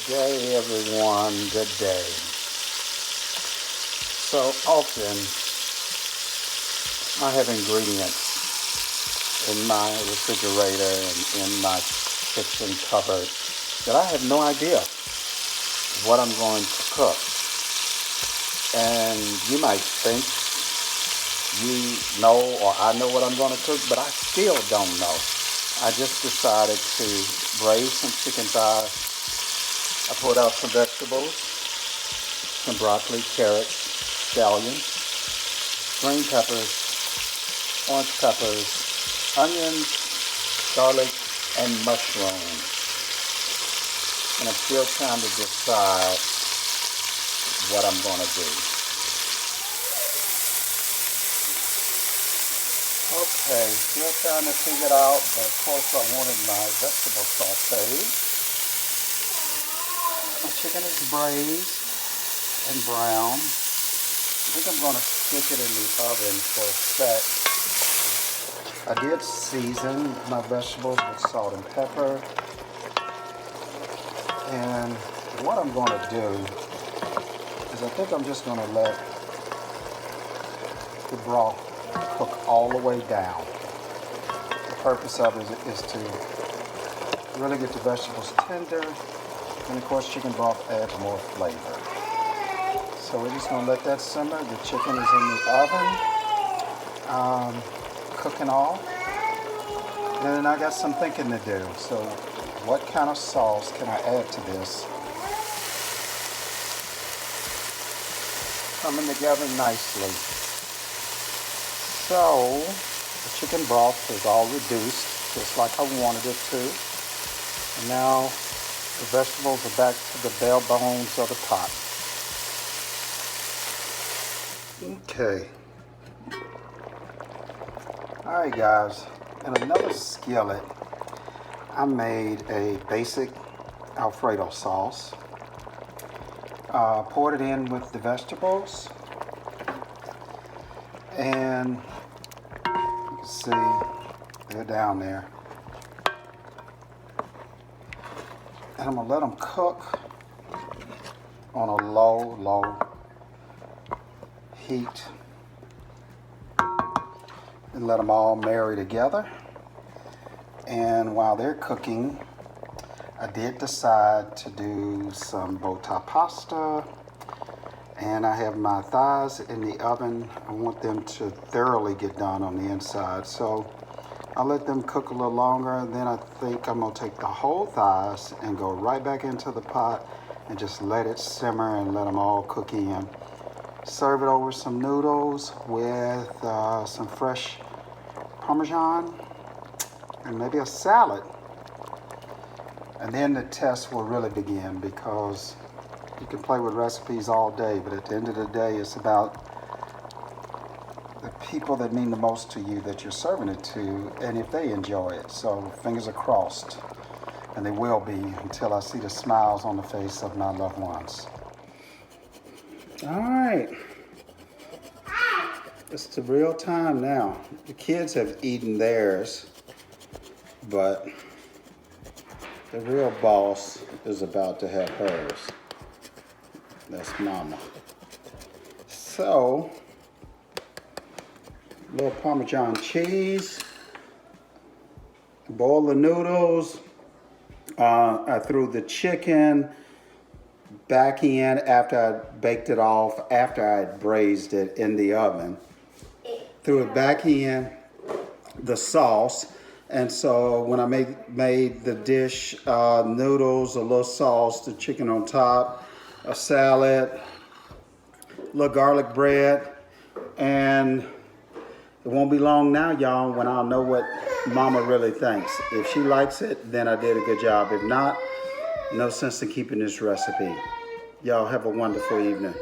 day, everyone. Good day. So often I have ingredients in my refrigerator and in my kitchen cupboard that I have no idea what I'm going to cook. And you might think you know or I know what I'm going to cook, but I still don't know. I just decided to braise some chicken thighs. I pulled out some vegetables, some broccoli, carrots, scallions, green peppers, orange peppers, onions, garlic, and mushrooms. And I'm still trying to decide what I'm going to do. Okay, still trying to figure it out, but of course I wanted my vegetable sauteed. My chicken is braised and brown. I think I'm going to stick it in the oven for a sec. I did season my vegetables with salt and pepper. And what I'm going to do is I think I'm just going to let the broth cook all the way down. The purpose of it is to really get the vegetables tender. And of course, chicken broth adds more flavor. So we're just going to let that simmer. The chicken is in the oven, cooking off. And then I got some thinking to do. So what kind of sauce can I add to this? Coming together nicely. So the chicken broth is all reduced, just like I wanted it to. And now the vegetables are back to the bare bones of the pot. Okay. All right, guys. In another skillet, I made a basic Alfredo sauce. Poured it in with the vegetables. And you can see they're down there. And I'm going to let them cook on a low heat. And let them all marry together. And while they're cooking, I did decide to do some bow-tie pasta. And I have my thighs in the oven. I want them to thoroughly get done on the inside. So I'll let them cook a little longer. Then I think I'm going to take the whole thighs and go right back into the pot and just let it simmer and let them all cook in. Serve it over some noodles with some fresh Parmesan and maybe a salad. And then the test will really begin, because you can play with recipes all day, but at the end of the day, it's about the people that mean the most to you that you're serving it to, and if they enjoy it. So fingers are crossed, and they will be until I see the smiles on the face of my loved ones. All right. It's the real time now. The kids have eaten theirs, but the real boss is about to have hers. That's Mama. So, a little Parmesan cheese. Boil the noodles. I threw the chicken back in after I baked it off, after I had braised it in the oven. Threw it back in the sauce. And so when I made the dish, noodles, a little sauce, the chicken on top, a salad, a little garlic bread, and it won't be long now, y'all, when I'll know what Mama really thinks. If she likes it, then I did a good job. If not, no sense in keeping this recipe. Y'all have a wonderful evening.